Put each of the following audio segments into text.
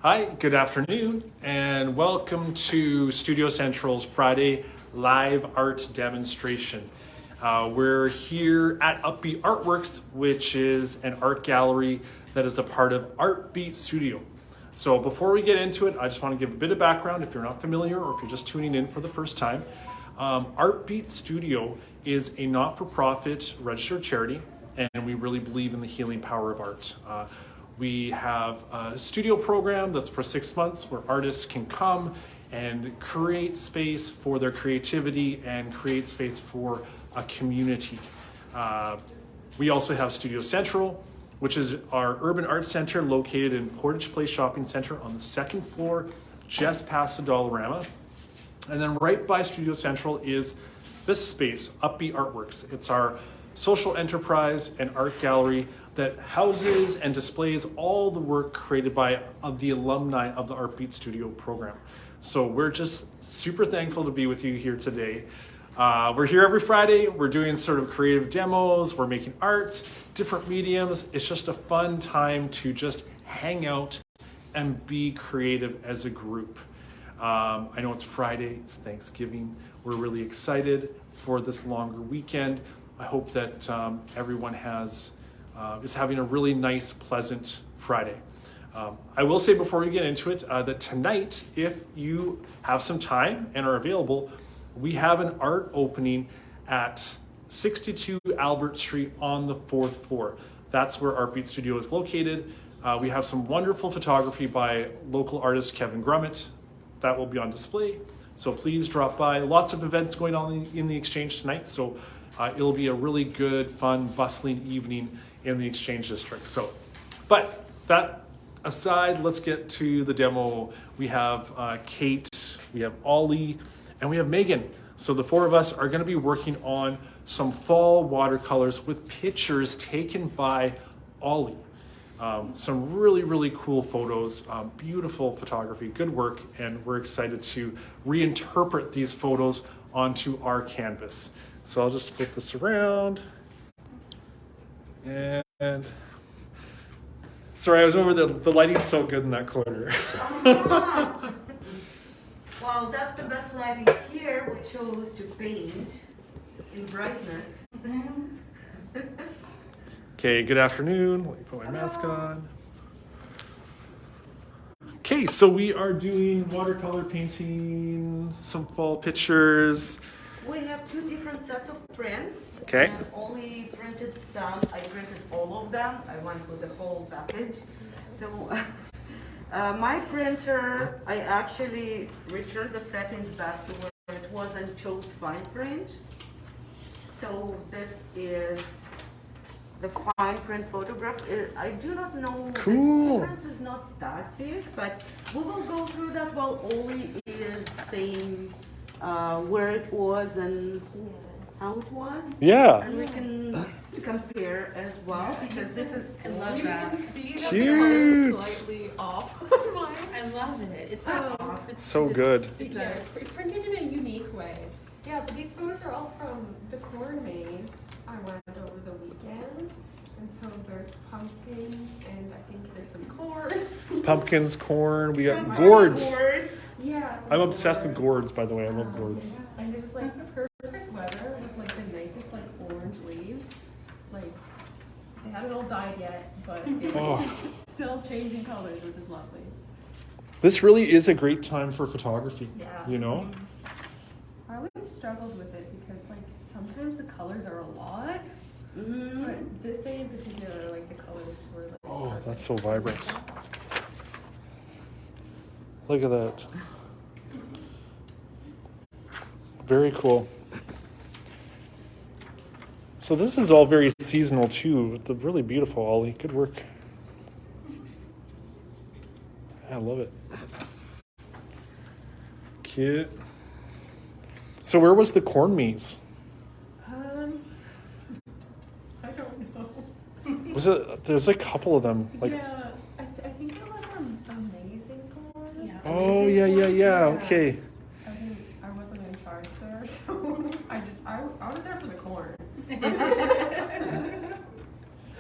Hi, good afternoon, and welcome to Studio Central's Friday live art demonstration. We're here at Upbeat Artworks, which is an art gallery that is a part of Artbeat Studio. So before we get into it, I just want to give a bit of background if you're not familiar or if you're just tuning in for the first time. Artbeat Studio is a not-for-profit registered charity, and we really believe in the healing power of art. We have a studio program that's for 6 months where artists can come and create space for their creativity and create space for a community. We also have Studio Central, which is our urban arts center located in Portage Place Shopping Center on the second floor, just past the Dollarama. And then right by Studio Central is this space, Upbeat Artworks. It's our social enterprise and art gallery that houses and displays all the work created by the alumni of the Artbeat Studio program. So we're just super thankful to be with you here today. We're here every Friday. We're doing sort of creative demos. We're making art, different mediums. It's just a fun time to just hang out and be creative as a group. I know it's Friday, it's Thanksgiving. We're really excited for this longer weekend. I hope that everyone is having a really nice, pleasant Friday. I will say before we get into it that tonight, if you have some time and are available, we have an art opening at 62 Albert Street on the 4th floor. That's where Artbeat Studio is located. We have some wonderful photography by local artist Kevin Grummett that will be on display. So please drop by. Lots of events going on in the Exchange tonight. So it'll be a really good, fun, bustling evening in the Exchange District. So, but that aside, let's get to the demo. We have Kate, we have Oli, and we have Megan. So the four of us are going to be working on some fall watercolors with pictures taken by Oli. Some really, really cool photos, beautiful photography, good work, and we're excited to reinterpret these photos onto our canvas. So I'll just flip this around. And sorry, I was over the lighting's so good in that corner. Well, that's the best lighting here. We chose to paint in brightness. Okay, good afternoon. Let me put my mask on. Okay, so we are doing watercolor painting, some fall pictures. We have two different sets of prints. Okay. And only printed some. I printed all of them. I went with the whole package. So my printer, I actually returned the settings back to where it was and chose fine print. So this is the fine print photograph. I do not know. Cool. The difference is not that big, but we will go through that while Oli is saying where it was and how it was. Yeah. And we can compare as well because this is You can see that Cute. the color is slightly off. I love it. It's Oh. It's So good. Yeah, it's printed in a unique way. Yeah, but these photos are all from the corn maze I went over the weekend. And so there's pumpkins and I think there's some corn. Pumpkins, corn, we got some gourds. gourds. Yeah. some I'm obsessed with gourds. gourds, by the way. I love gourds. Yeah. And it was like the perfect weather with like the nicest like orange leaves. Like they hadn't all died yet, but they were Oh. still changing colors, which is lovely. This really is a great time for photography, Yeah. you know? I always struggled with it because like sometimes the colors are a lot, Mm-hmm. but this day in particular, like the colors were like Oh, perfect. that's so vibrant. Look at that. Very cool. So this is all very seasonal too. It's really beautiful, Ollie. Good work. I love it. Cute. So where was the corn maze? I don't know. Was it? There's a couple of them. Like. Yeah, I think it was amazing corn. Yeah. Oh yeah, yeah, yeah. Okay. I wasn't in charge there, so I was there for the corn.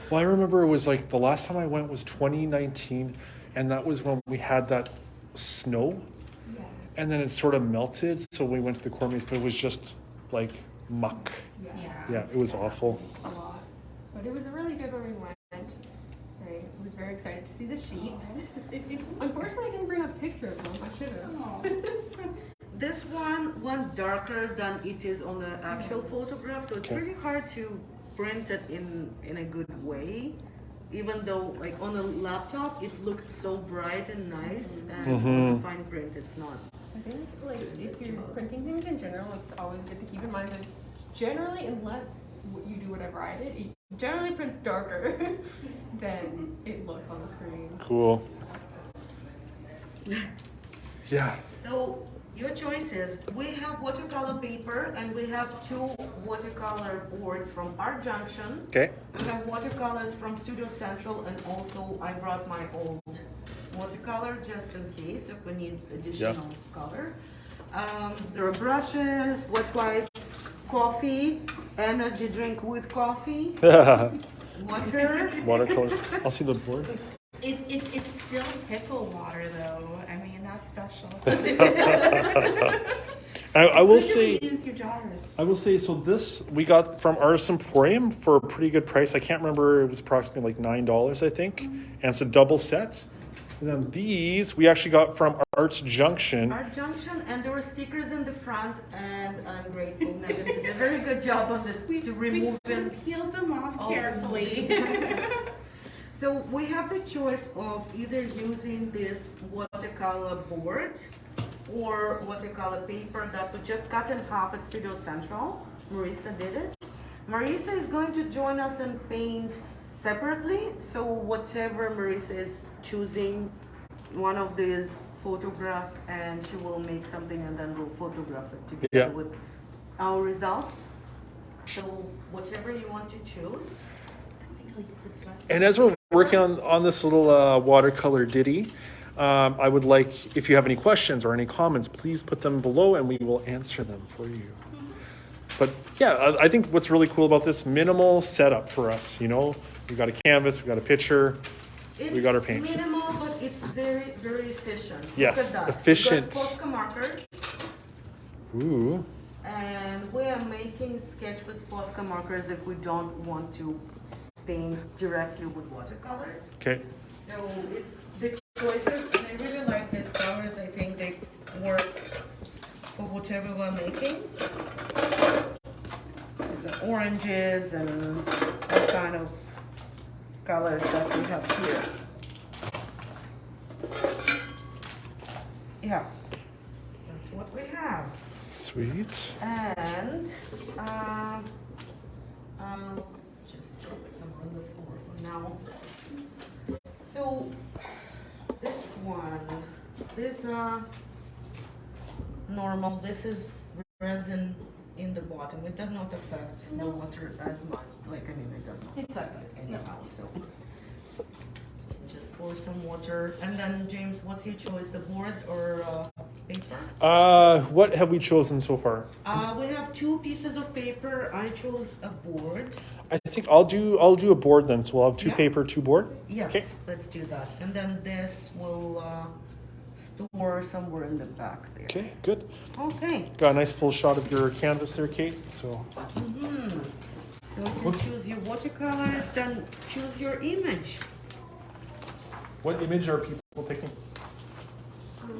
Well, I remember it was like the last time I went was 2019, and that was when we had that snow, Yeah. and then it sort of melted. So we went to the Cormiers, but it was just like muck. Yeah, it was awful. A lot. But it was a really good when we went. Right. I was very excited to see the sheep. Unfortunately, I didn't bring a picture of them. I should have. This one darker than it is on the actual photograph, so it's Okay. really hard to print it in a good way. Even though, like on a laptop, it looked so bright and nice, and on the fine print, it's not. I think, like, if you're printing things in general, it's always good to keep in mind that generally, unless you do whatever I did, it generally prints darker than it looks on the screen. Cool. Yeah. So your choices. We have watercolor paper, and we have 2 watercolor boards from Art Junction. Okay. We have watercolors from Studio Central, and also I brought my old watercolor just in case if we need additional color. There are brushes, wet wipes, coffee, energy drink with coffee, water. Watercolors. I'll see the board. It's still pickle water though. I mean, not special. I will say. Use your jars. I will say, so this we got from Artist Emporium for a pretty good price. I can't remember, it was approximately like $9, I think. And it's a double set. And then these we actually got from Arts Junction. Art Junction, and there were stickers in the front, and I'm grateful. Megan did a very good job on this to remove them. Peeled them off Oh. carefully. So we have the choice of either using this watercolor board or watercolor paper that we just cut in half at Studio Central. Marisa did it. Marisa is going to join us and paint separately. So whatever Marisa is choosing, one of these photographs, and she will make something, and then we'll photograph it together with our results. So whatever you want to choose. I think I'll use this one. And as we're working on this little watercolor ditty, I would like, if you have any questions or any comments, please put them below and we will answer them for you. But yeah, I think what's really cool about this, minimal setup for us, you know, we got a canvas, we got a picture, we got our paints. It's minimal, but it's very, very efficient. Yes, Look at that. efficient. We got Posca markers, Ooh, and we are making sketch with Posca markers if we don't want to paint directly with watercolors. okay. So it's the choices, and I really like these colors. I think they work for whatever we're making. There's oranges and all kind of colors that we have here. Yeah, that's what we have. Sweet. And I'll just drop some on the floor for now. So this one, this normal. This is resin in the bottom. It does not affect the water as much. Like, I mean, it does not affect it anyhow. So just pour some water, and then James, what's your choice? The board or paper? What have we chosen so far? We have 2 pieces of paper. I chose a board. I think I'll do a board then. So we'll have 2 Yeah. paper, 2 board. Yes, Okay. let's do that. And then this will store somewhere in the back there. Okay, good. Okay. Got a nice full shot of your canvas there, Kate. So So you can choose your watercolors, then choose your image. what image are people picking? I'm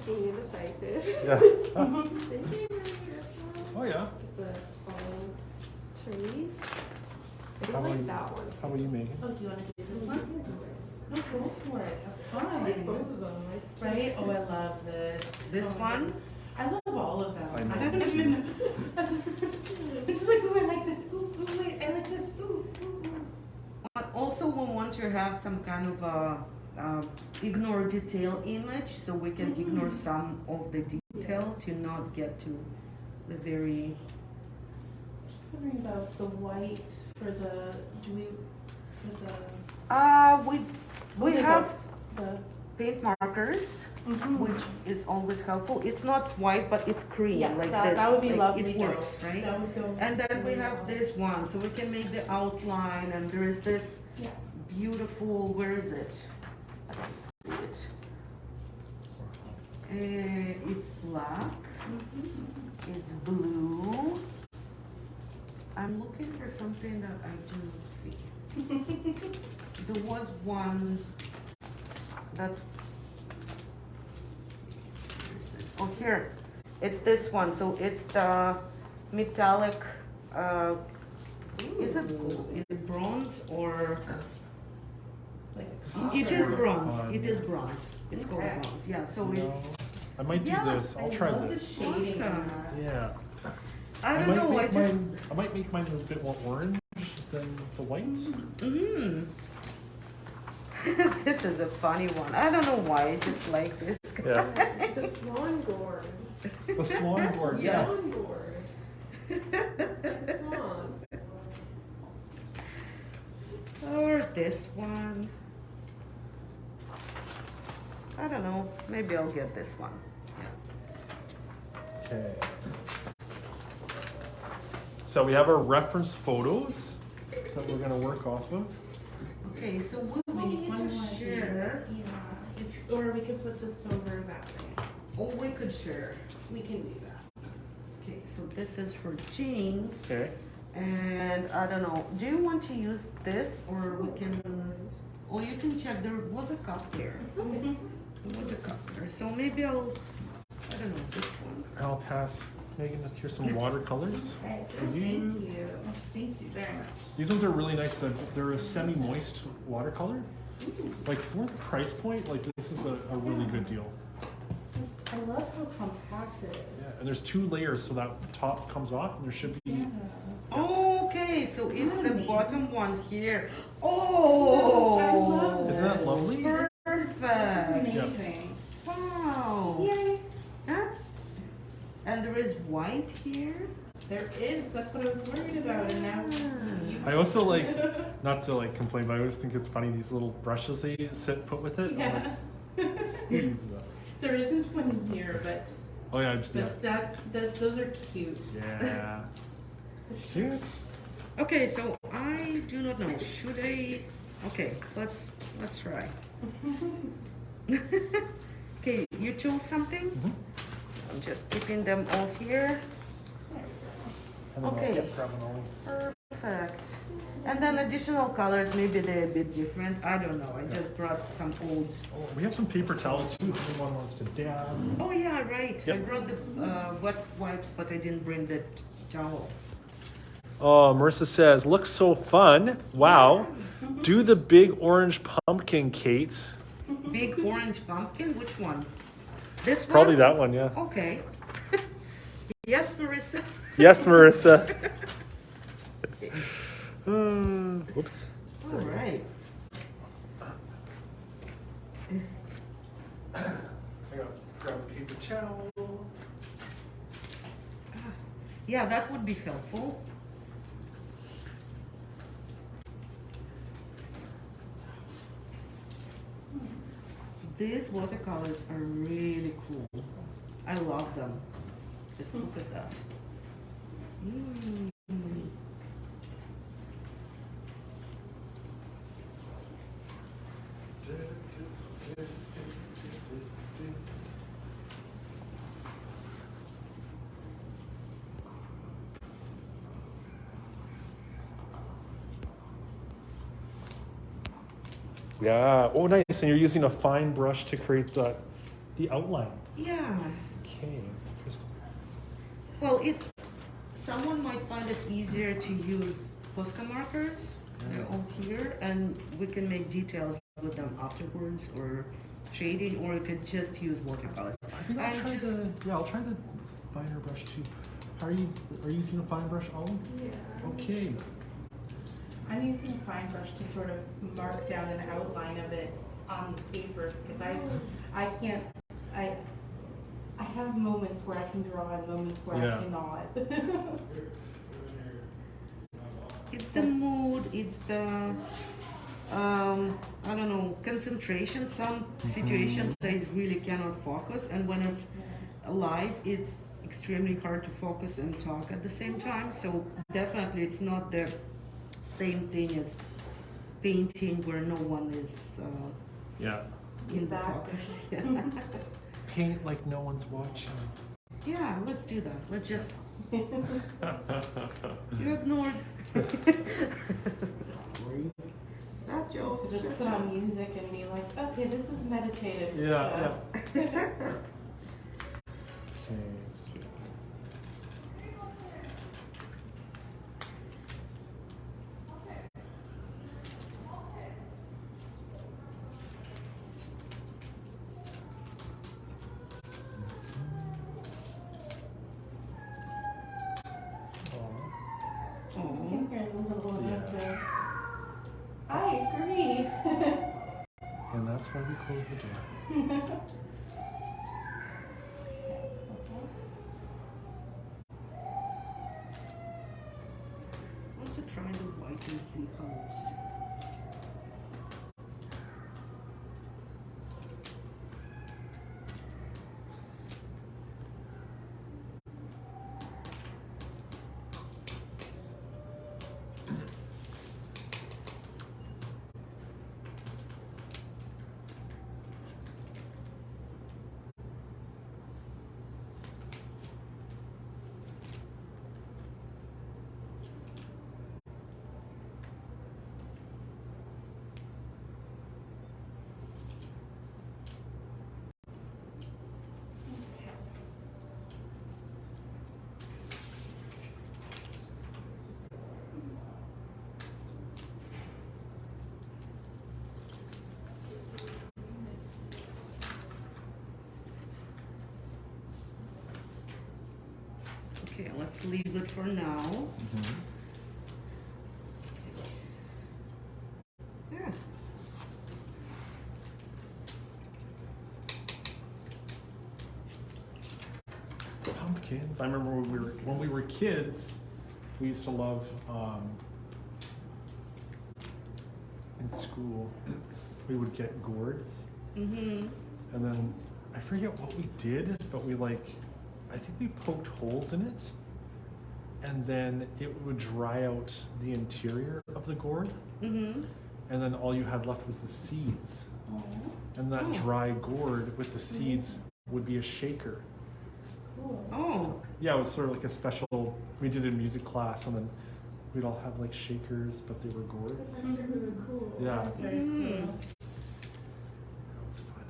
being indecisive. Yeah. Thank you. Oh yeah. The fallen trees. I How don't about like you? that one. How about you, Megan? Oh, do you want to do this one? No, go for it. Have I like fun. both of them. Right? Oh, I love this. This Oh, my one? goodness. I love all of them. I know. haven't even. It's just like, ooh, I like this. Ooh, wait, I like this. Ooh, ooh. But also we want to have some kind of ignore detail image, so we can ignore some of the detail to not get to the very. Just wondering about the white for the. Do we. For the. We there's have The. paint markers, which is always helpful. It's not white, but it's cream. Yeah, like that would be like lovely. It works, Joe. right? That would go. And then we have this one, so we can make the outline, and there is this Yeah. beautiful, where is it? I don't see it. It's black. It's blue. I'm looking for something that I do not see. There was one that. Oh, here. It's this one. So it's the metallic. Is it bronze or? Like It is bronze. It is bronze. It's called Okay. bronze. Yeah. So No. it's. I might do Yeah, this. I'll try love this. the shading on Awesome. that. Yeah. I don't know. I might make mine a bit more orange than the white. Mm. This is a funny one. I don't know why. I just like this. Yeah. The swan gourd. The swan board. Yes. Swan gourd. It's like a swan. Or this one. I don't know. Maybe I'll get this one. Okay. So we have our reference photos that we're going to work off of. Okay, so we We will need need one to more of these. share. Yeah. Or we could put this over that way. Or we could share. We can do that. Okay, so this is for James. Okay. And I don't know. Do you want to use this or we can? Or you can check. There was a cup there. There was a cup there. So maybe I'll. I don't know this one. I'll pass Megan. Here's some watercolors. Okay, For you. thank you. Thank you very much. These ones are really nice. They're a semi-moist watercolor. Like for the price point, like this is a really good deal. I love how compact it is. Yeah, and there's 2 layers, so that top comes off, and there should be. Okay, so it's the bottom one here. Oh, I love Isn't that lovely? Perfect. Amazing. Wow. Yay. Huh? And there is white here. There is. That's what I was worried about. And now you. I also like, not to like complain, but I always think it's funny these little brushes they put with it. I'm Yeah. like, "Who uses that?" There isn't one here, but Oh yeah, yeah, that's those are cute. yeah. Cute. Okay, so I do not know. Should I? Okay, let's try. Okay, you chose something. Mhm. I'm just keeping them all here. And then Okay. I'll get grabbing all. Perfect. And then additional colors, maybe they're a bit different. I don't know. I just brought some old. Oh, we have some paper towels too. If anyone wants to dab. Oh yeah, right. I Yep. brought the wet wipes, but I didn't bring the towel. Oh, Marissa says, looks so fun. Wow. Do the big orange pumpkin, Kate. Big orange pumpkin. Which one? This one. Probably that one, yeah. Okay. Yes, Marissa. Yes, Marissa. Whoops. All right. I gotta grab a paper towel. Yeah, that would be helpful. These watercolors are really cool. I love them. Just look at that. Mm. Yeah. Oh, nice. And you're using a fine brush to create the outline. Yeah. Okay. Interesting. Well, it's someone might find it easier to use Posca markers. They're all here, and we can make details with them afterwards, or shading, or you could just use watercolors. I think I'll I'm try just- I'll try the finer brush too. Are you using a fine brush, Ollie? Yeah. Okay. I'm using a fine brush to sort of mark down an outline of it on paper because I can't I have moments where I can draw and moments where Yeah. I cannot. It's the mood, it's the, I don't know, concentration. Some situations I really cannot focus, and when it's live, it's extremely hard to focus and talk at the same time. So definitely it's not the same thing as painting where no one is Yeah. in the Exactly. focus. Yeah. paint like no one's watching. Yeah, let's do that. Let's just. You ignored. That joke. Just put on music and be like, okay, this is meditative. Yeah. Okay, sweet. I can hear the little one Yeah. up there. I agree. And that's why we close the door. I want to try the white and see how it's. Okay, let's leave it for now. Yeah. Pumpkins. I remember when we were kids, we used to love in school. We would get gourds, and then I forget what we did, but I think we poked holes in it, and then it would dry out the interior of the gourd, and then all you had left was the seeds. And that dry gourd with the seeds would be a shaker. Oh. Yeah, it was sort of like a special, we did it in music class, and then we'd all have like shakers, but they were gourds. That's actually really cool. Yeah. That's very cool. That was fun.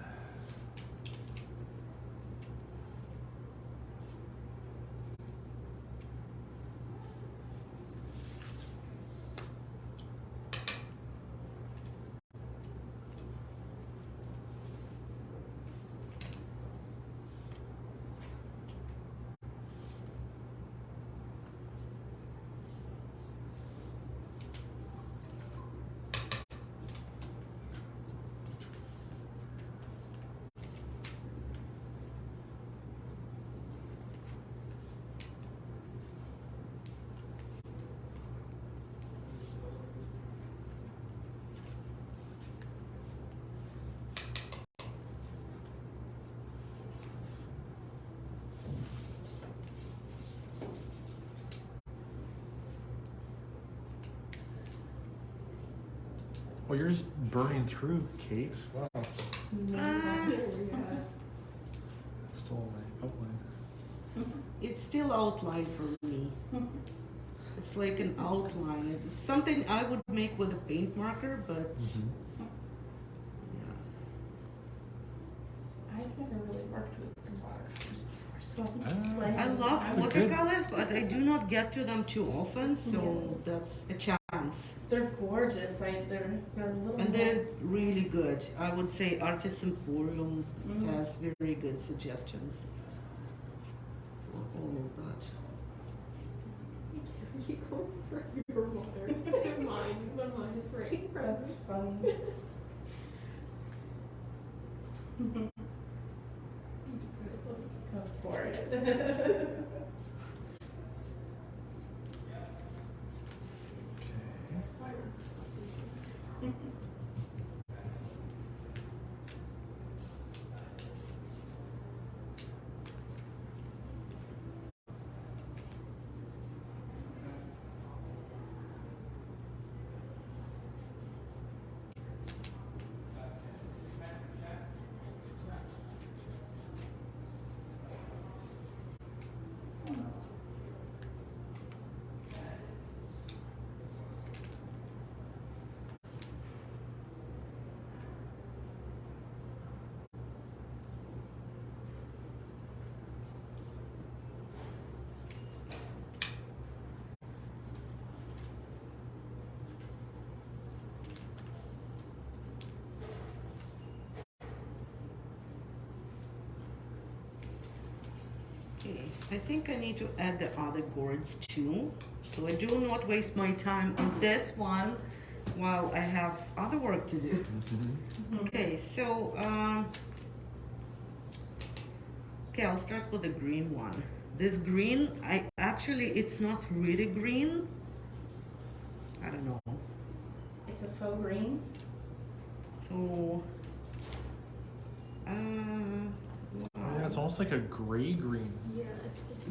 Well, you're just burning through, Kate. Wow. Yeah. It's still my outline. It's still outline for me. It's like an outline. It's something I would make with a paint marker, but yeah. I've never really worked with the watercolors before, so I'm Ah. just like, I love That's a watercolors, but I do not get to them too often, so that's a chance. they're gorgeous. They're a little. And they're really good. I would say Artist Emporium has very good suggestions for all of that. You go for your water instead of mine when mine is right in front of That's me. funny. Go for it. I think I need to add the other gourds too. So I do not waste my time on this one while I have other work to do. Okay, so, okay, I'll start with the green one. This green, it's not really green. I don't know. It's a faux green. So, Oh, yeah, it's almost like a gray green. Yeah.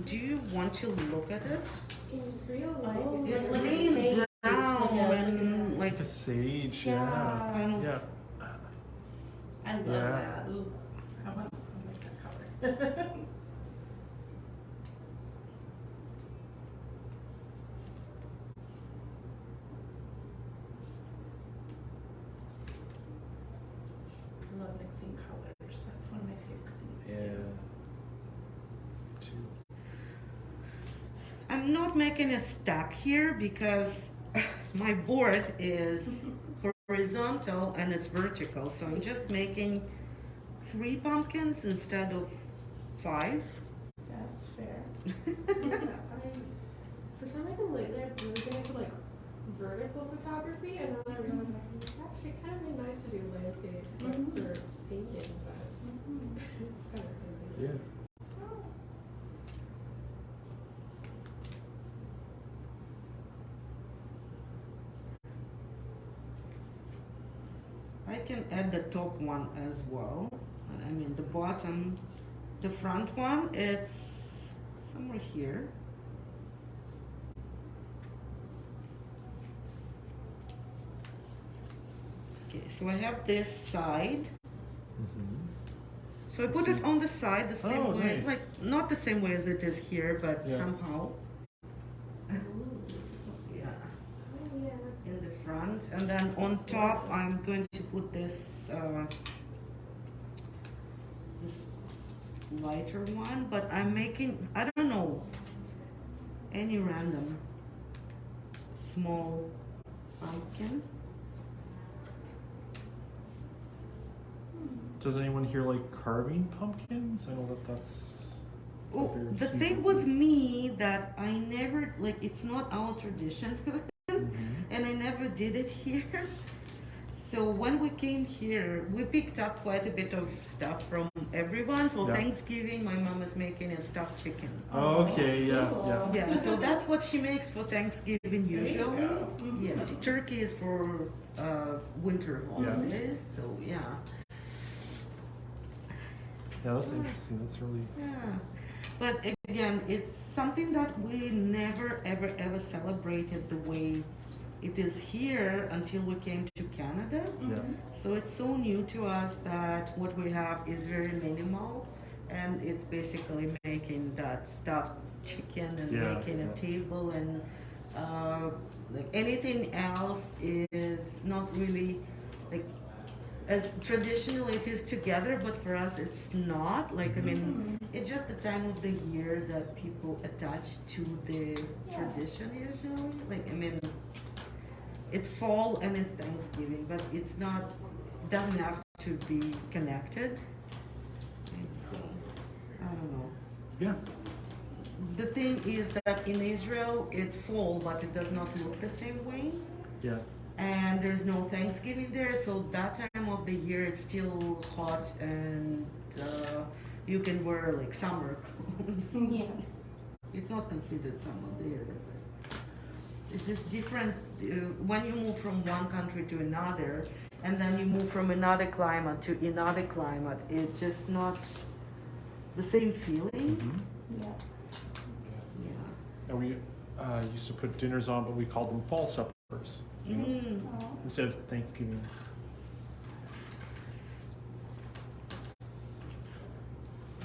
do you want to look at it? In real life, Oh, It's like a green, sage, brown, like a- and like Like a sage, Yeah. yeah. kind of. Yeah. I love Yeah. that. Ooh, I want that color. I love mixing colors. That's one of my favorite things to Yeah. do. Two. I'm not making a stack here because my board is horizontal and it's vertical, so I'm just making 3 pumpkins instead of 5. That's fair. For some reason lately I've really been into like vertical photography, and then I realized like, it's actually kind of really nice to do landscape like, for painting, but kind of crazy. Yeah. I can add the top one as well. I mean the bottom, the front one, it's somewhere here. Okay, so I have this side. So I put it on the side the same Oh, way, nice. like not the same way as it is here, but Yeah. somehow. Yeah, Oh yeah. in the front, and then on top I'm going to put this this lighter one, but I'm making, I don't know, any random small pumpkin. Does anyone here like carving pumpkins? I know that that's. Oh, very the thing seasonal. with me that I never, like, it's not our tradition, and I never did it here. So when we came here, we picked up quite a bit of stuff from everyone. So Yeah. Thanksgiving, my mom is making a stuffed chicken. Oh, okay, yeah, cool. yeah. Yeah, so that's what she makes for Thanksgiving you usually. go. Yes, turkey is for winter holidays. So yeah, Yeah, that's interesting. That's really. yeah. But again, it's something that we never ever ever celebrated the way it is here until we came to Canada. Yeah. So it's so new to us that what we have is very minimal, and it's basically making that stuffed chicken and Yeah, making a yeah. table, and like anything else is not really like as traditional it is together, but for us it's not. Like I mean, it's just the time of the year that people attach to the tradition usually. Like I mean, it's fall and it's Thanksgiving, but it's not, doesn't have to be connected. And so, I don't know. Yeah. The thing is that in Israel, it's fall, but it does not look the same way. Yeah. And there's no Thanksgiving there, so that time of the year it's still hot, and you can wear like summer clothes. Yeah. It's not considered summer there. But it's just different when you move from one country to another, and then you move from another climate to another climate. It's just not the same feeling. Mhm. Yeah. Yeah. And we used to put dinners on, but we called them fall suppers. You know, Mm. Aw. instead of Thanksgiving.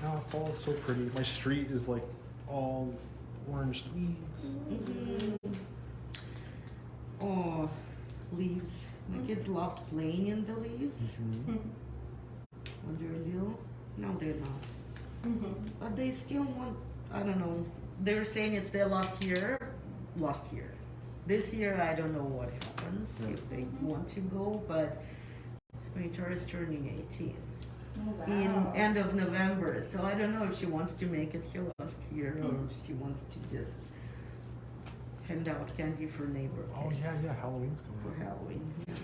Oh, fall is so pretty. My street is like all orange leaves. Mhm. Oh, leaves. My kids loved playing in the leaves Mhm. when they were little. No, they're not. Mhm. But they still want, I don't know. They were saying it's their last year. Last year. This year, I don't know what happens, Yeah. if they want to go, but my daughter is turning 18 Oh, wow. in end of November, so I don't know if she wants to make it her here, or she wants to just hand out candy for neighbor Oh kids yeah, yeah. Halloween's coming for up. Halloween. Yeah.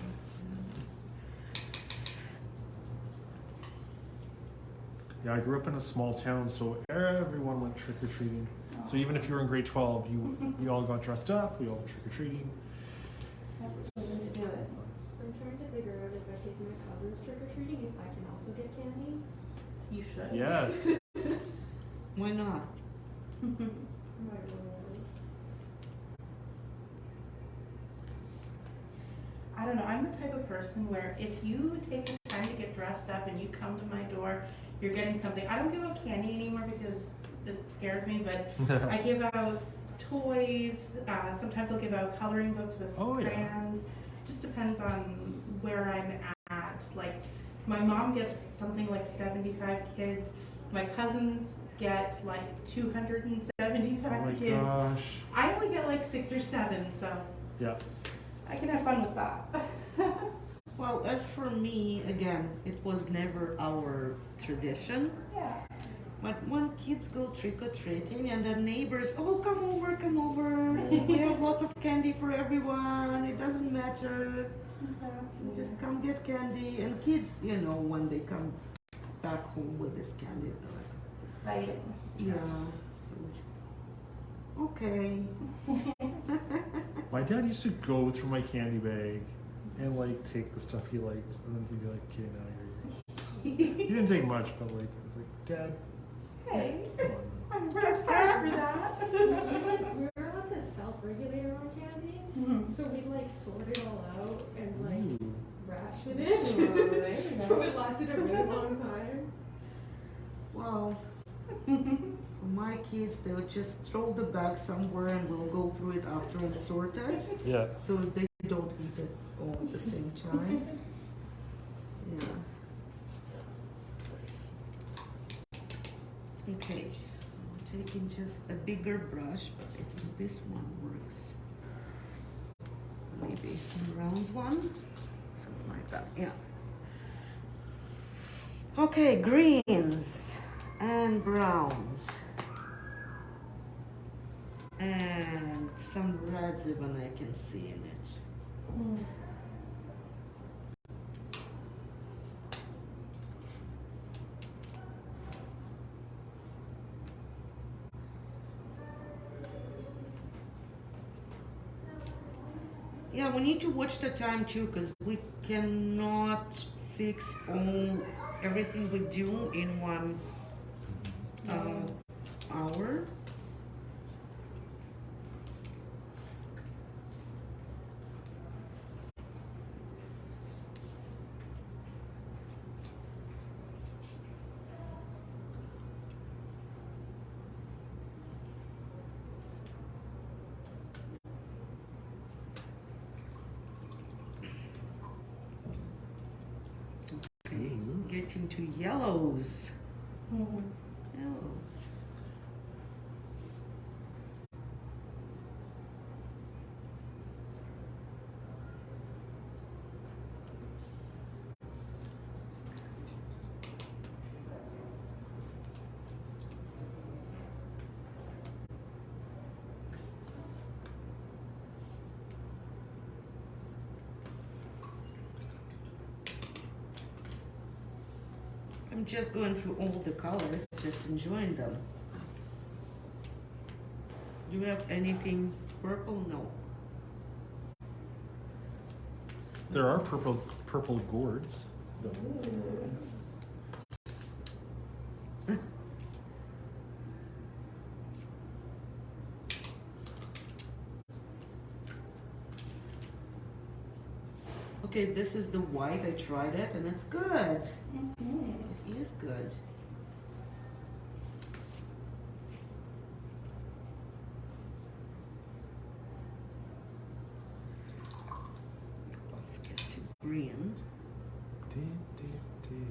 Yeah, I grew up in a small town, so everyone went trick or treating. So even if you were in grade 12, we all got dressed up. We all went trick or treating. That's the way to do it. I'm trying to figure out if I take my cousins trick or treating, if I can also get candy. You should. Yes. Why not? My lord. I don't know, I'm the type of person where if you take the time to get dressed up and you come to my door, you're getting something. I don't give out candy anymore because it scares me, but I give out toys. Sometimes I'll give out coloring books with Oh, yeah. crayons. Just depends on where I'm at. Like, my mom gets something like 75 kids. My cousins get like 275 Oh my kids. gosh. I only get like 6 or 7, so Yeah. I can have fun with that. Well, as for me, again, it was never our tradition. Yeah. But when kids go trick-or-treating and the neighbors, oh, come over, come over. We have lots of candy for everyone. It doesn't matter. Just come get candy. And kids, you know, when they come back home with this candy, they're like, Exciting. yeah. So, okay. My dad used to go through my candy bag and like take the stuff he liked, and then he'd be like, "Okay, now you're yours." He didn't take much, but like it's like, Dad, Hey, come on. I'm very proud for that. We were allowed to self-regulate our own candy, so we'd like sort it all out and like Ooh. ration There it. you So go. it lasted a really long time. Well, for my kids, they'll just throw the bag somewhere and we'll go through it after and sort it. Yeah. So they don't eat it all at the same time. Yeah. Okay, I'm taking just a bigger brush, but I think this one works. Maybe a round one, something like that, yeah. Okay, greens and browns. And some reds even I can see in it. Yeah, we need to watch the time too, because we cannot fix everything we do in one hour. Okay, getting to yellows. Yellows. I'm just going through all the colors, just enjoying them. Do you have anything purple? No. There are purple gourds. though. Okay, this is the white. I tried it and it's good. It is good. Let's get to green. Dee, dee, dee, dee.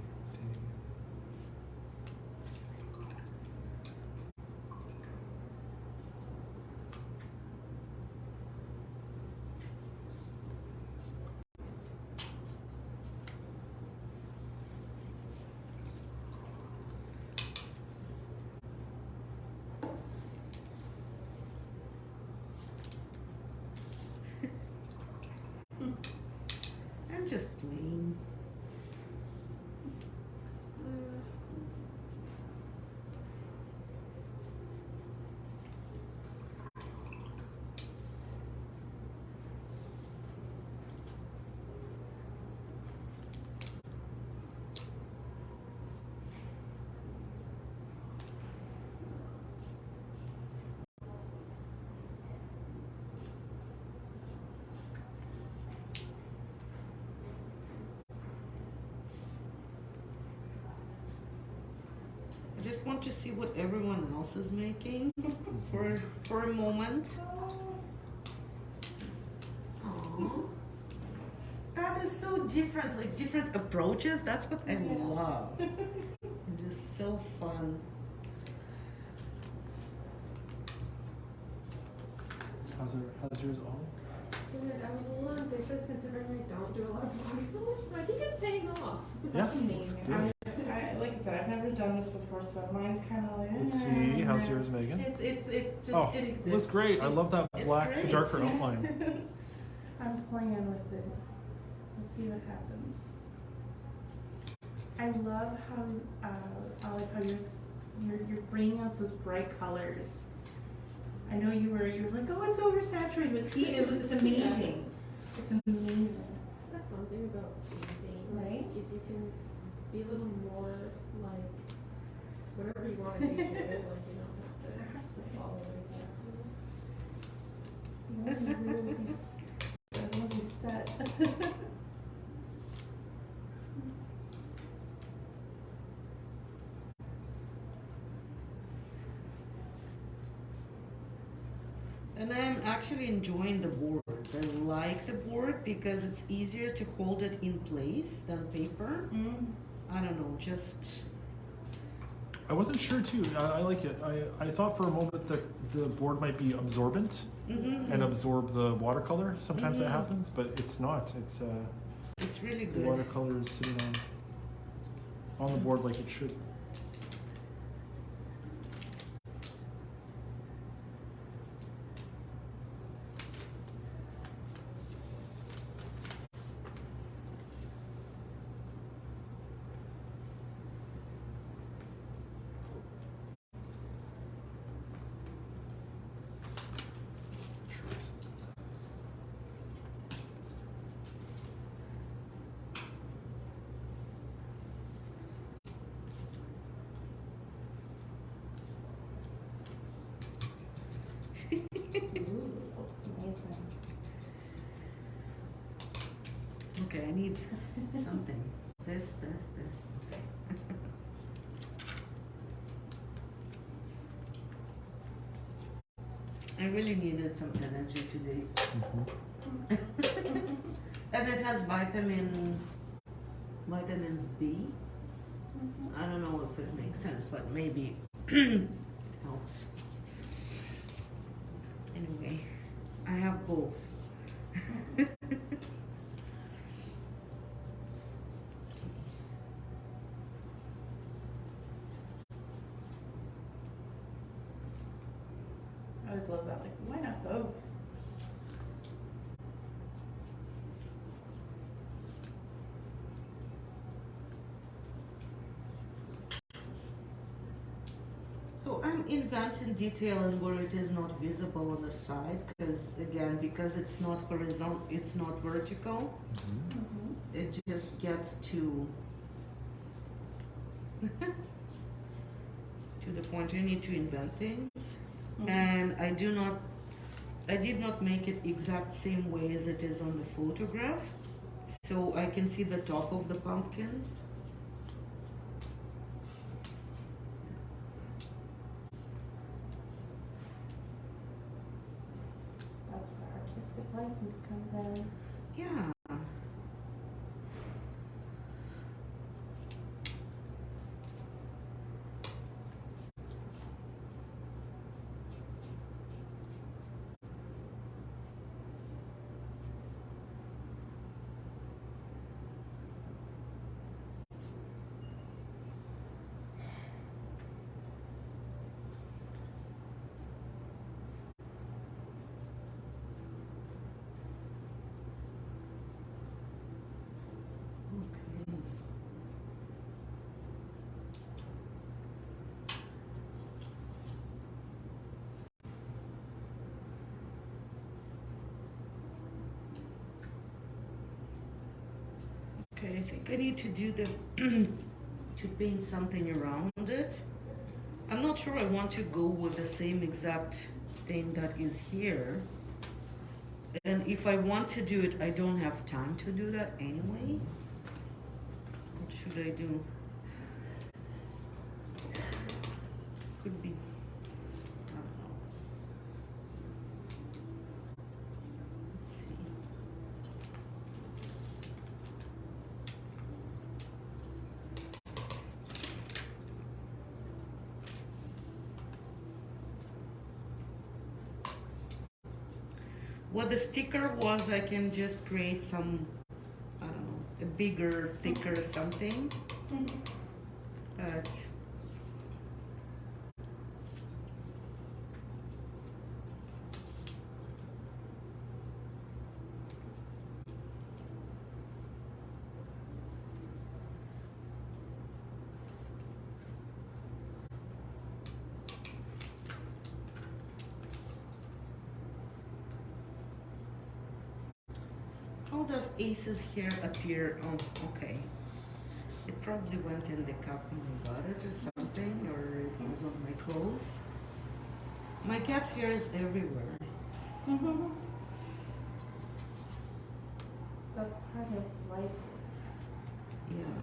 just want to see what everyone else is making for a moment. Aww. That is so different, like different approaches. That's what I love. It is so fun. How's yours all? Good. I was a little ambitious considering I don't do a lot of watercolors, but I think it's paying off. Yeah, That's amazing. Like I said, I've never done this before, so mine's kind of like. Let's see. How's yours, Megan? It's just Oh, it exists. it looks great. I love that It's black, the great. darker outline. I'm playing with it. Let's see what happens. I love how I like how you're bringing out those bright colors. I know you're like, oh, it's oversaturated, but see, it's amazing. It's amazing. That's the fun thing about painting, Right? is you can be a little more like whatever you want to do, like you don't have to follow it exactly. The ones you set. And I'm actually enjoying the boards. I like the board because it's easier to hold it in place than paper. I don't know, just I wasn't sure too. I like it. I thought for a moment that the board might be absorbent and absorb the watercolor. Sometimes that happens, but it's not. it's really The good. watercolor is sitting on the board like it should. Looks amazing. Okay, I need something. This. I really needed some energy today. And it has vitamins B. I don't know if it makes sense, but maybe it helps. Anyway, I have both. I always love that. Like, why not both? So I'm inventing detail and where it is not visible on the side, because again, because it's not horizontal, it's not vertical, it just gets to to the point you need to invent things. And I did not make it exact same way as it is on the photograph, so I can see the top of the pumpkins. That's where artistic license comes in. Yeah. Okay. Okay, I think I need to do the to paint something around it. I'm not sure I want to go with the same exact thing that is here. And if I want to do it, I don't have time to do that anyway. What should I do? could be, I don't know. Let's see. What the sticker was, I can just create some, I don't know, a bigger, thicker something. But how does aces here appear? Oh, okay. It probably went in the cup when I got it or something, or it was on my clothes. My cat hair is everywhere. That's part of life. Yeah.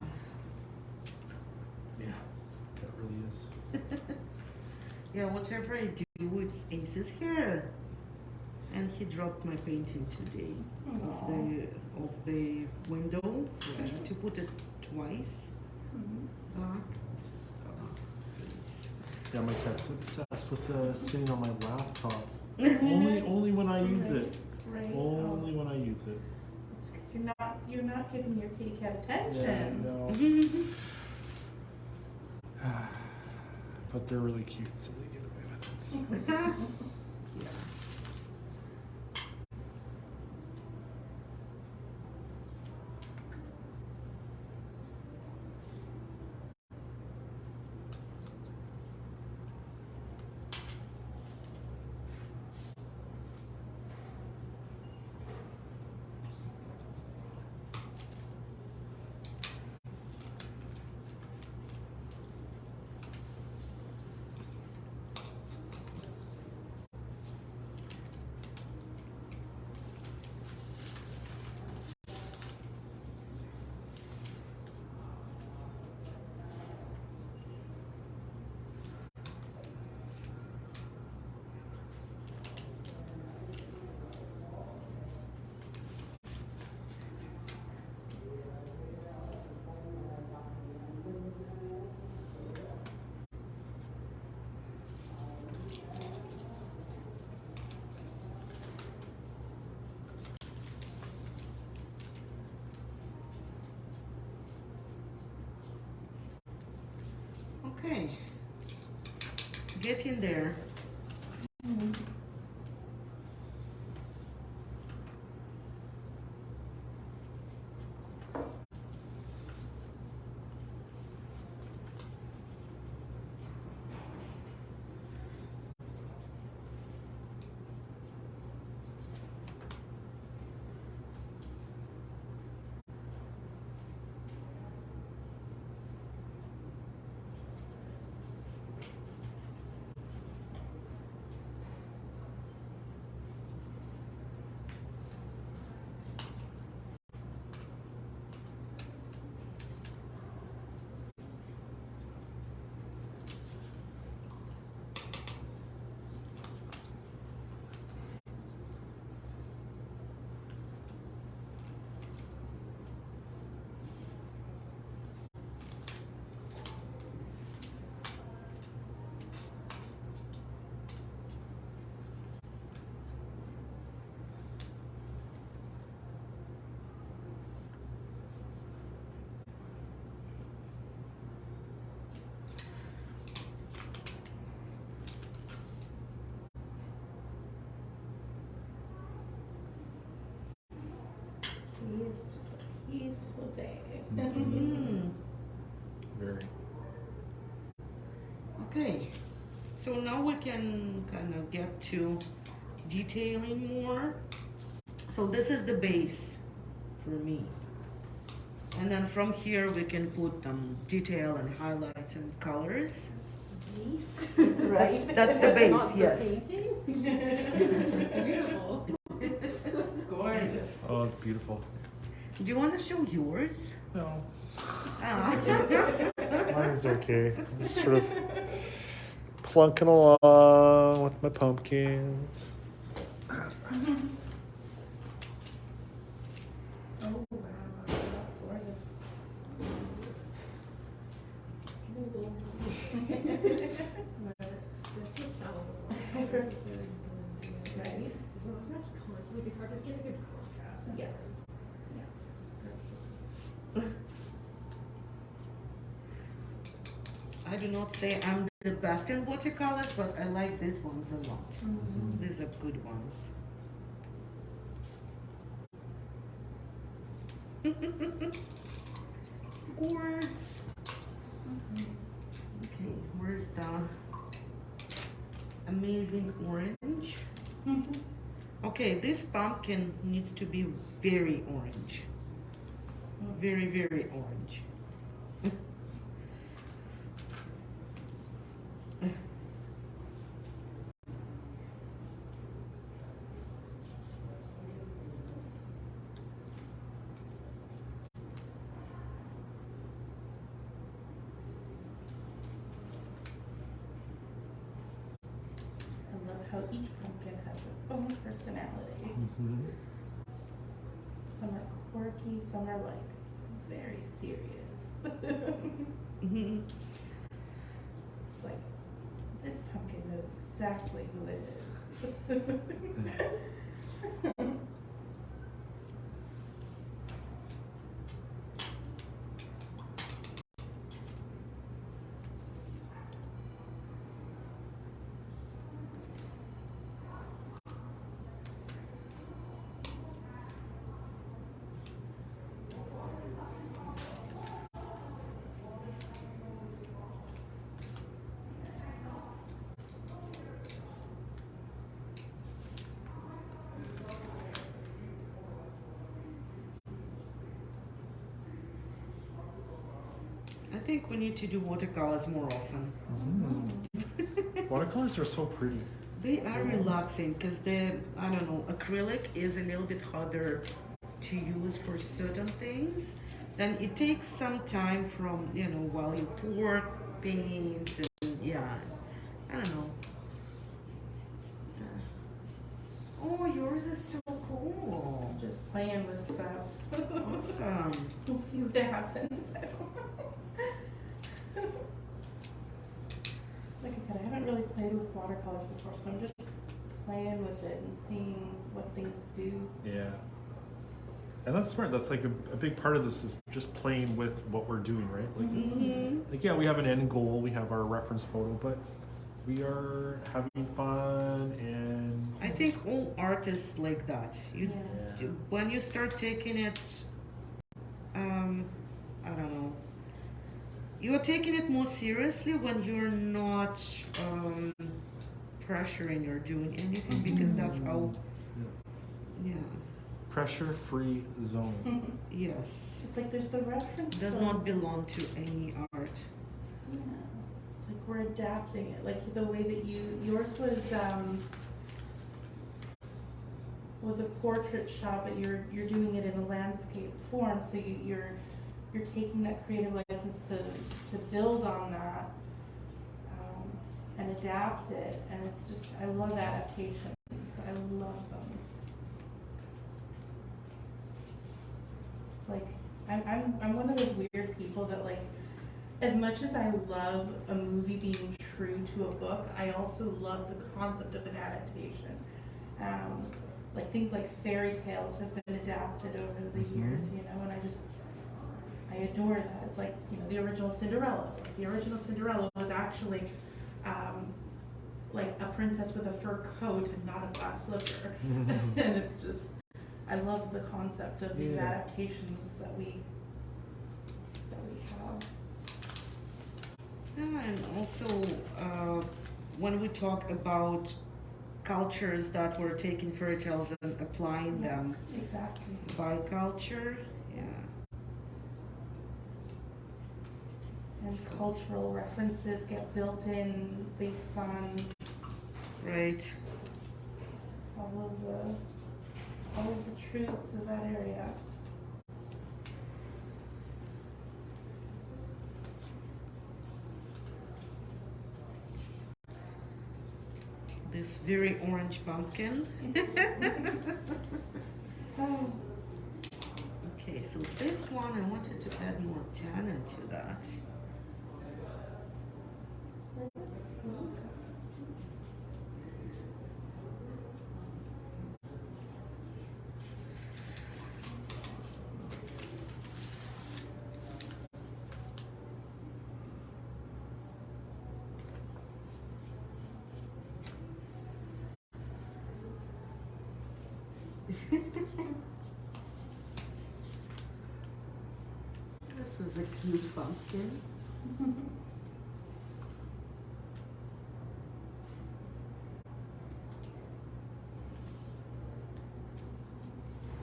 Yeah, that really is. Yeah, whatever I do, it's Ace's hair. And he dropped my painting today of the window, so I had to put it twice back. Please. Yeah, my cat's obsessed with sitting on my laptop. only when I use it. Right. Only when I use it. It's because you're not giving your kitty cat Yeah, I attention. know. But they're really cute, so they get away with it. Yeah. Okay. Get in there. See, it's just a peaceful day. Very. Okay. So now we can kind of get to detailing more. So this is the base for me. And then from here we can put detail and highlights and colors. Base. Right? That's the base, not yes. The painting. It's beautiful. It's gorgeous. Oh, it's beautiful. Do you want to show yours? No. Ah. Mine's okay. I'm just sort of clunking along with my pumpkins. Oh wow, that's gorgeous. That's a challenge. Right? So it's not just color, we just have to get a good contrast. Yes. I do not say I'm the best in watercolors, but I like these ones a lot. These are good ones. Gourds. Okay, where's the amazing orange? Okay, this pumpkin needs to be very orange. Very, very orange. I love how each pumpkin has its own personality. Some are quirky, some are like very serious. Like, this pumpkin knows exactly who it is. I think we need to do watercolors more often. Watercolors are so pretty. They are relaxing because I don't know, acrylic is a little bit harder to use for certain things. Then it takes some time from, while you pour paint and I don't know. Oh, yours is so cool. Just playing with stuff. Awesome. We'll see what happens. Like I said, I haven't really played with watercolors before, so I'm just playing with it and seeing what things do. Yeah. And that's smart. That's like a big part of this is just playing with what we're doing, right? Like, yeah, we have an end goal, we have our reference photo, but we are having fun and I think all art is like that. When you start taking it, I don't know. You're taking it more seriously when you're not pressuring or doing anything because that's how. pressure-free zone. Yes. It's like there's the reference. Does not belong to any art. Yeah. It's like we're adapting it. Like the way that yours was a portrait shot, but you're doing it in a landscape form. So you're taking that creative license to build on that and adapt it. And it's just, I love adaptations. I love them. It's like I'm one of those weird people that, like, as much as I love a movie being true to a book, I also love the concept of an adaptation. Like things like fairy tales have been adapted over the years, and I adore that. It's like, the original Cinderella. The original Cinderella was actually like a princess with a fur coat and not a glass slipper. And it's just, I love the concept of these adaptations that we have. Yeah, and also when we talk about cultures that were taking fairy tales and applying them Exactly. by culture, And cultural references get built in based on right. all of the truths of that area. this very orange pumpkin. Okay, so this one I wanted to add more tannin to that. This is a cute pumpkin.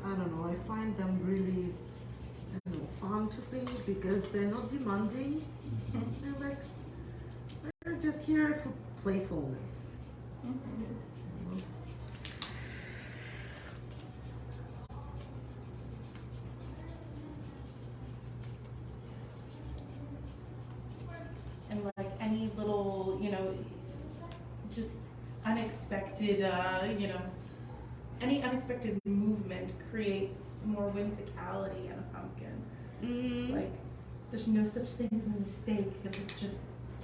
I don't know, I find them really, I don't know, fun to paint because they're not demanding. They're like, they're just here for playfulness. And like any little, just unexpected, any unexpected movement creates more whimsicality in a pumpkin. Like, there's no such thing as a mistake because it's just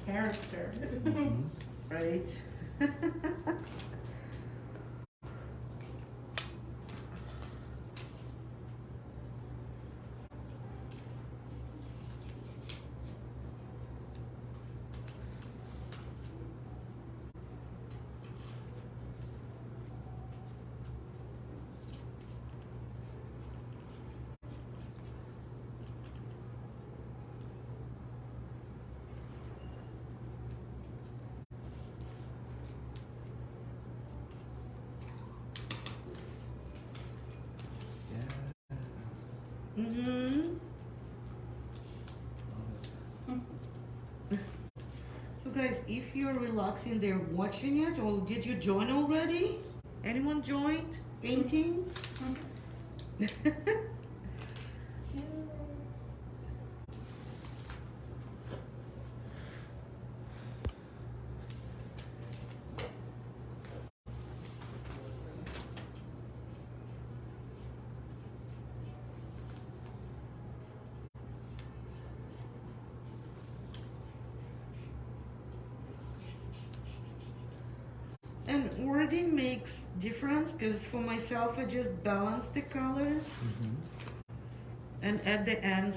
character. Right? So guys, if you're relaxing there watching it, or did you join already? Anyone joined? Painting? And wording makes difference because for myself I just balance the colors and at the end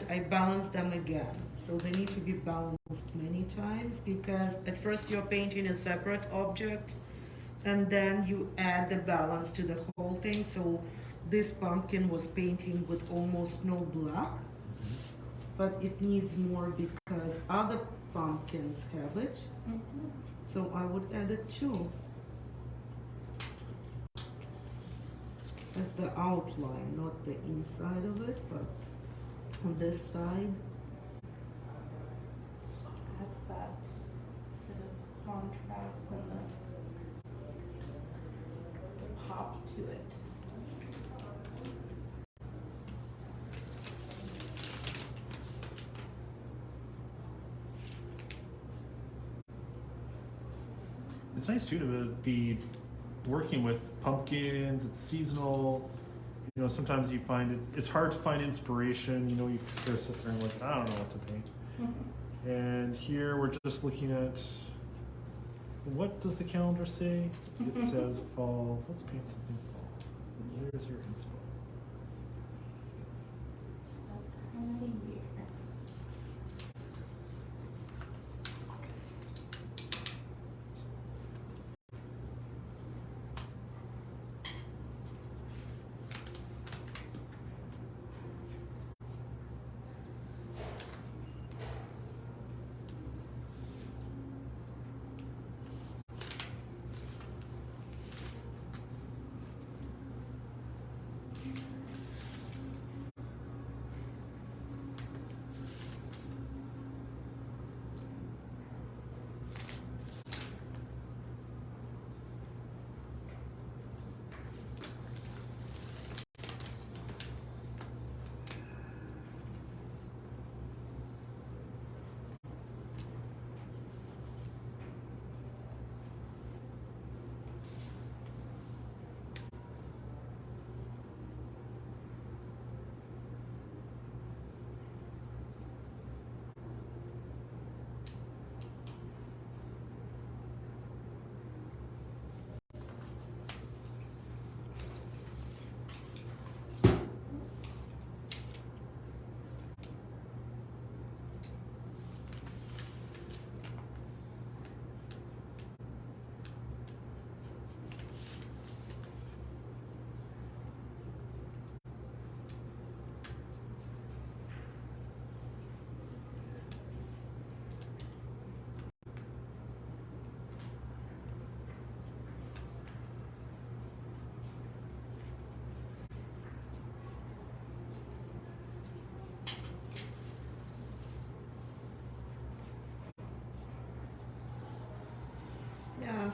I balance them again. So they need to be balanced many times because at first you're painting a separate object and then you add the balance to the whole thing. So this pumpkin was painting with almost no black, but it needs more because other pumpkins have it. So I would add it too. As the outline, not the inside of it, but on this side. Adds that bit of contrast and the pop to it. It's nice too to be working with pumpkins. It's seasonal. You know, sometimes you find it's hard to find inspiration. You know, you sort of sit there and like, I don't know what to paint. And here we're just looking at, what does the calendar say? It says fall. Let's paint something fall. Here's your inspo. That time of the year.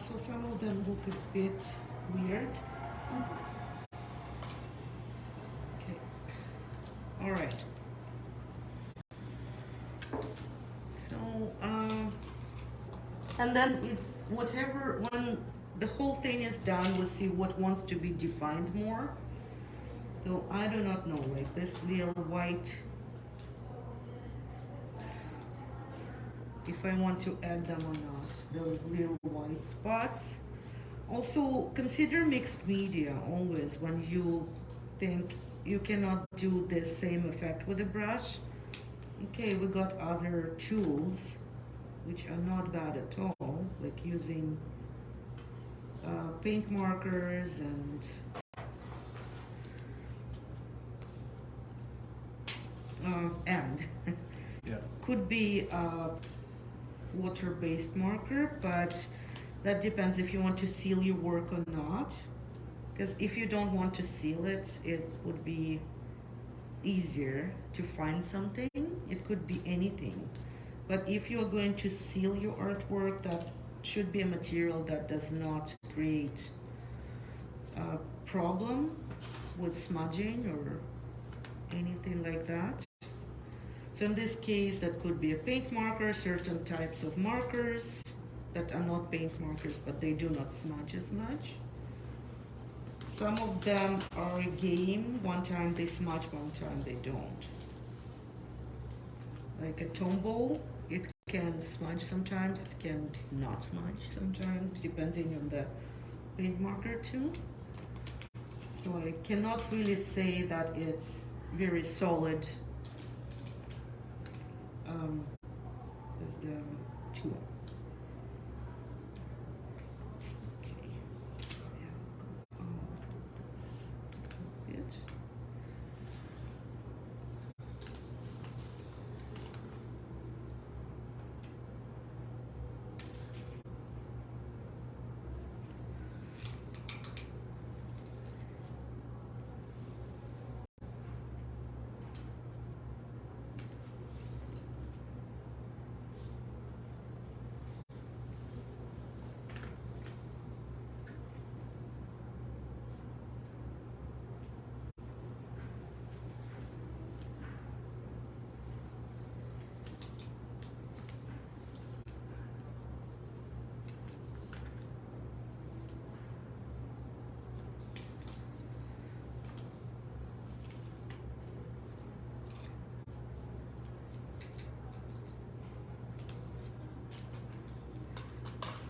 So some of them look a bit weird. Okay. All right. So, and then it's whatever, when the whole thing is done, we'll see what wants to be defined more. So I do not know, like this little white, if I want to add them or not, the little white spots. Also, consider mixed media always when you think you cannot do the same effect with a brush. Okay, we got other tools which are not bad at all, like using paint markers and Yeah. could be a water-based marker, but that depends if you want to seal your work or not. Because if you don't want to seal it, it would be easier to find something. It could be anything. But if you're going to seal your artwork, that should be a material that does not create a problem with smudging or anything like that. So in this case, that could be a paint marker, certain types of markers that are not paint markers, but they do not smudge as much. Some of them are a game. One time they smudge, one time they don't. Like a tombow, it can smudge sometimes, it can not smudge sometimes, depending on the paint marker too. So I cannot really say that it's very solid as the tool. Okay. Yeah, go on this a bit.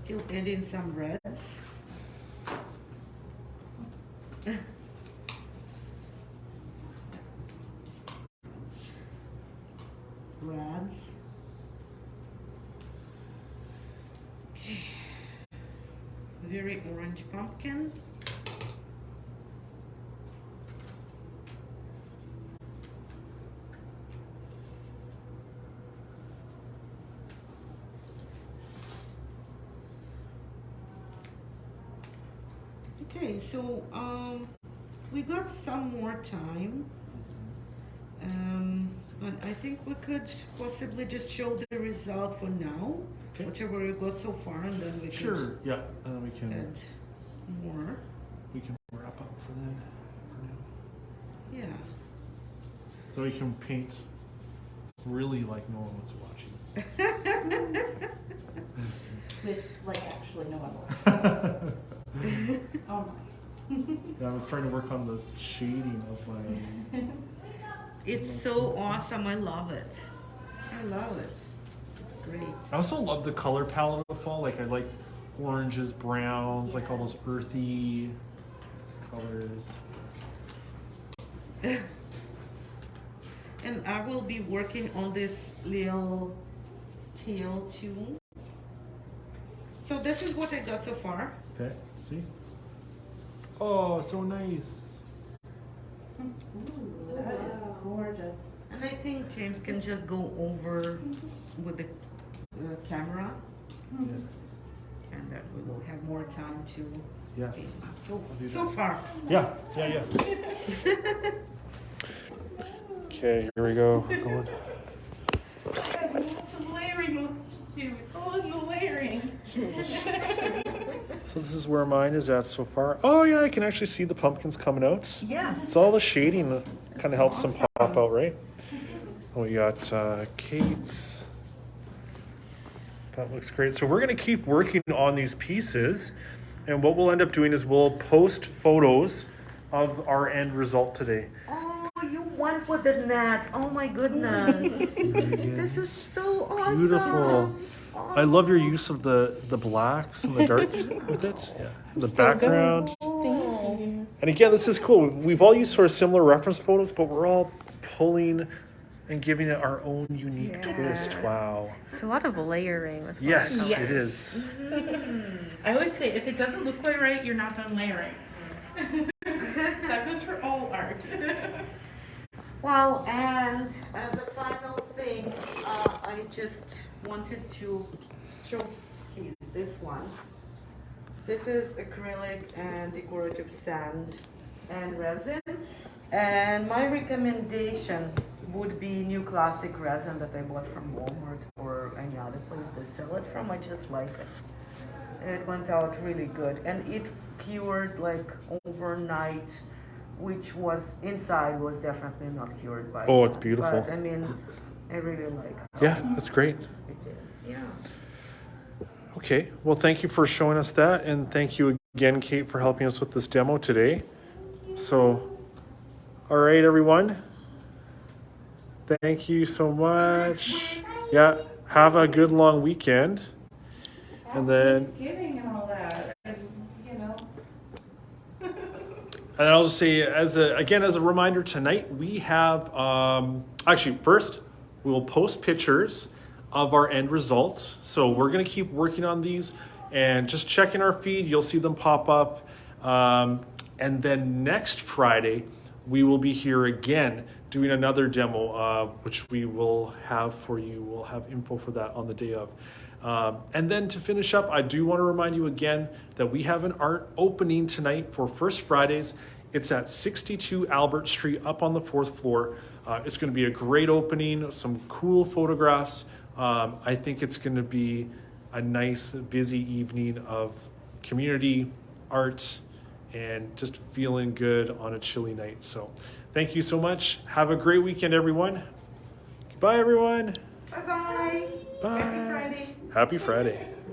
Still adding some reds. Reds. Okay. Very orange pumpkin. Okay, so we got some more time, but I think we could possibly just show the result for now, Okay. whatever we got so far, and then we Sure. Yeah. And then we could can add more. wrap up for then. For now. Yeah. So we can paint really like no one was watching. With like actually no one. Oh my. Yeah, I was trying to work on the shading of my. It's so awesome. I love it. I love it. It's great. I also love the color palette of fall. Like I like oranges, browns, like all those earthy colors. And I will be working on this little tail too. So this is what I got so far. Okay, see? Oh, so nice. Ooh, that is gorgeous. And I think James can just go over with the camera, Yes. and that we will have more time to Yeah. paint. So, I'll do so that. far. Yeah, yeah, yeah. Okay, here we go. We're going. Some layering. too. It's all in the layering. So this is where mine is at so far. Oh yeah, I can actually see the pumpkins coming out. Yes. It's all the shading that kind of helps awesome. them pop out, right? Oh, we got Kate's. That looks great. So we're gonna keep working on these pieces, and what we'll end up doing is we'll post photos of our end result today. Oh, you went with the net. Oh my goodness. This is so awesome. Beautiful. I love your use of the blacks and the dark with it. Yeah. The background. Thank you. And again, this is cool. We've all used sort of similar reference photos, but we're all pulling and giving it our own unique twist. Wow. It's a lot of layering with Yes, watercolors. it is. I always say, if it doesn't look quite right, you're not done layering. That goes for all art. Well, and as a final thing, I just wanted to showcase this one. This is acrylic and decorative sand and resin. And my recommendation would be New Classic resin that I bought from Walmart or any other place they sell it from. I just like it. It went out really good. And it cured like overnight, which was inside was definitely not cured by. Oh, it's beautiful. But I mean, I really like how Yeah, that's great. it is. Yeah. Okay, well, thank you for showing us that, and thank you again, Kate, for helping us with this demo today. So, all right, everyone. Thank you so much. Yeah, have a good long weekend. And then, Thanksgiving and all that, and, you know. and I'll just say, as a reminder, tonight we have, actually, first, we will post pictures of our end results. So we're gonna keep working on these and just checking our feed, you'll see them pop up. And then next Friday, we will be here again doing another demo, which we will have for you. We'll have info for that on the day of. And then to finish up, I do want to remind you again that we have an art opening tonight for First Fridays. It's at 62 Albert Street up on the 4th floor. It's going to be a great opening, some cool photographs. I think it's going to be a nice, busy evening of community, art, and just feeling good on a chilly night. So thank you so much. Have a great weekend, everyone. Goodbye, everyone. Bye-bye. Bye. Happy Friday. Happy Friday.